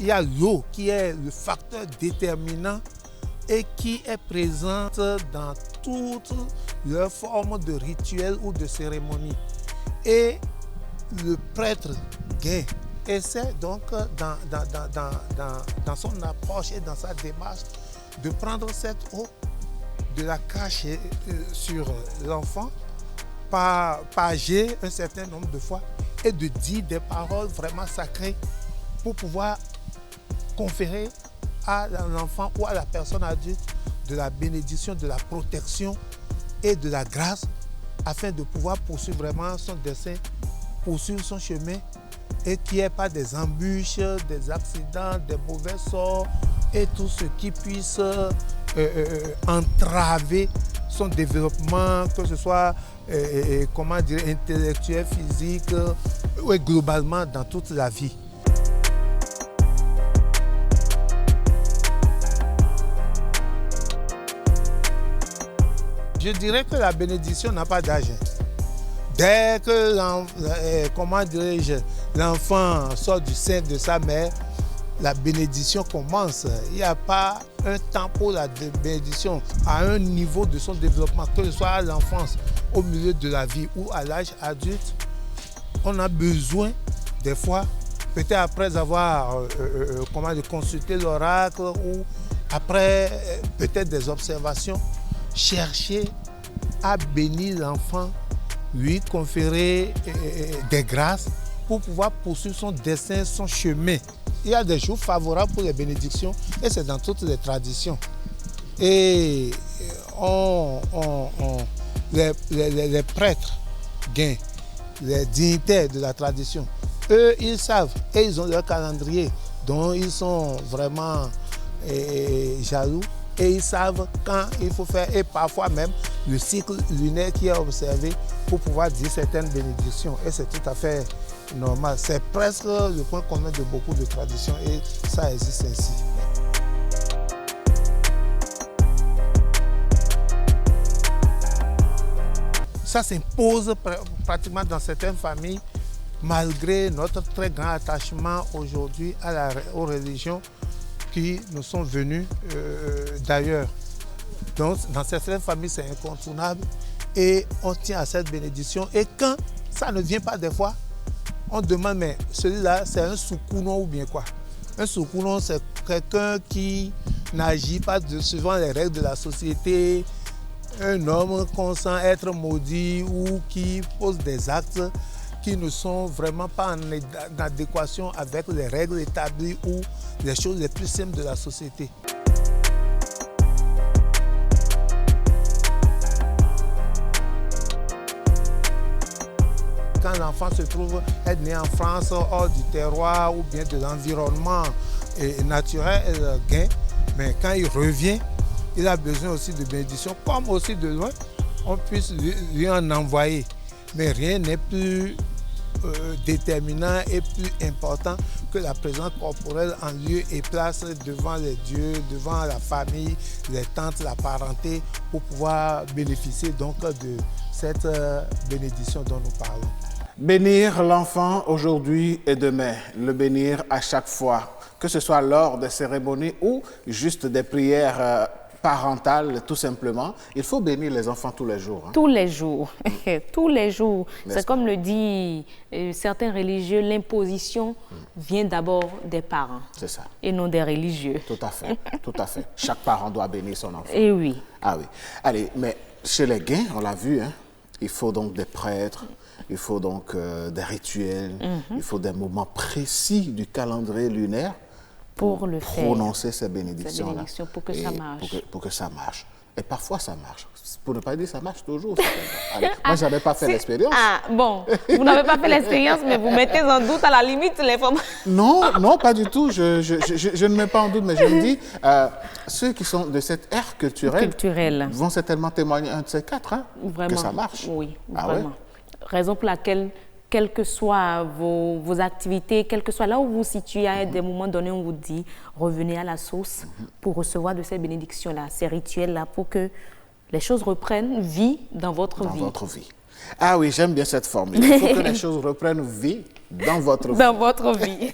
il y a l'eau qui est le facteur déterminant et qui est présente dans toutes leurs formes de rituels ou de cérémonies. Et le prêtre gain essaie donc dans son approche et dans sa démarche de prendre cette eau, de la cracher sur l'enfant, partager un certain nombre de fois et de dire des paroles vraiment sacrées pour pouvoir conférer à l'enfant ou à la personne adulte de la bénédiction, de la protection et de la grâce afin de pouvoir poursuivre vraiment son dessein, poursuivre son chemin et qu'il n'y ait pas des embûches, des accidents, des mauvais sorts et tout ce qui puisse entraver son développement, que ce soit intellectuel, physique ou globalement dans toute la vie. Je dirais que la bénédiction n'a pas d'âge. Dès que l'enfant sort du sein de sa mère, la bénédiction commence. Il n'y a pas un temps pour la bénédiction à un niveau de son développement, que ce soit à l'enfance, au milieu de la vie ou à l'âge adulte. On a besoin, des fois, peut-être après avoir consulté l'oracle ou après peut-être des observations, chercher à bénir l'enfant, lui conférer des grâces pour pouvoir poursuivre son dessein, son chemin. Il y a des jours favorables pour les bénédictions et c'est dans toutes les traditions. Et les prêtres gains, les dignitaires de la tradition, eux, ils savent et ils ont leur calendrier dont ils sont vraiment jaloux. Et ils savent quand il faut faire, et parfois même le cycle lunaire qui est observé pour pouvoir dire certaines bénédictions. Et c'est tout à fait normal. C'est presque le point commun de beaucoup de traditions et ça existe ainsi. Ça s'impose pratiquement dans certaines familles, malgré notre très grand attachement aujourd'hui aux religions qui nous sont venus d'ailleurs. Donc, dans certaines familles, c'est incontournable et on tient à cette bénédiction. Et quand ça ne vient pas des fois, on demande, mais celui-là, c'est un soukounon ou bien quoi? Un soukounon, c'est quelqu'un qui n'agit pas suivant les règles de la société, un homme qu'on sent être maudit ou qui pose des actes qui ne sont vraiment pas en adéquation avec les règles établies ou les choses les plus simples de la société. Quand l'enfant se trouve être né en France, hors du terroir ou bien de l'environnement naturel, gain, mais quand il revient, il a besoin aussi de bénédiction, comme aussi de loin, on puisse lui en envoyer. Mais rien n'est plus déterminant et plus important que la présence corporelle en lieu et place devant les dieux, devant la famille, les tantes, la parenté, pour pouvoir bénéficier donc de cette bénédiction dont nous parlons. Bénir l'enfant aujourd'hui et demain, le bénir à chaque fois, que ce soit lors des cérémonies ou juste des prières parentale, tout simplement. Il faut bénir les enfants tous les jours. Hein? Tous les jours. Tous les jours. C'est comme le dit certains religieux, l'imposition vient d'abord des parents. C'est ça. Et non des religieux. Tout à fait. Tout à fait. Chaque parent doit bénir son enfant. Et oui. Ah oui. Allez, mais chez les gains, on l'a vu, hein, il faut donc des prêtres, il faut donc des rituels, il faut des moments précis du calendrier lunaire pour le prononcer ces bénédictions-là. Pour que ça marche. Pour que ça marche. Et parfois, ça marche. Pour ne pas dire ça marche toujours. Allez, moi, je n'avais pas fait l'expérience. Ah, bon. Vous n'avez pas fait l'expérience, mais vous mettez en doute à la limite l'information. Non, non, pas du tout. Je ne mets pas en doute, mais je me dis, ceux qui sont de cette ère culturelle vont certainement témoigner un de ces quatre, hein, vraiment, que ça marche. Oui, ah, vraiment. Ouais? Raison pour laquelle, quelles que soient vos activités, quel que soit là où vous vous situez, à des moments donnés, on vous dit, revenez à la source pour recevoir de ces bénédictions-là, ces rituels-là, pour que les choses reprennent vie dans votre vie. Dans votre vie. Ah oui, j'aime bien cette formule. Il faut que les choses reprennent vie dans votre vie. Dans votre vie.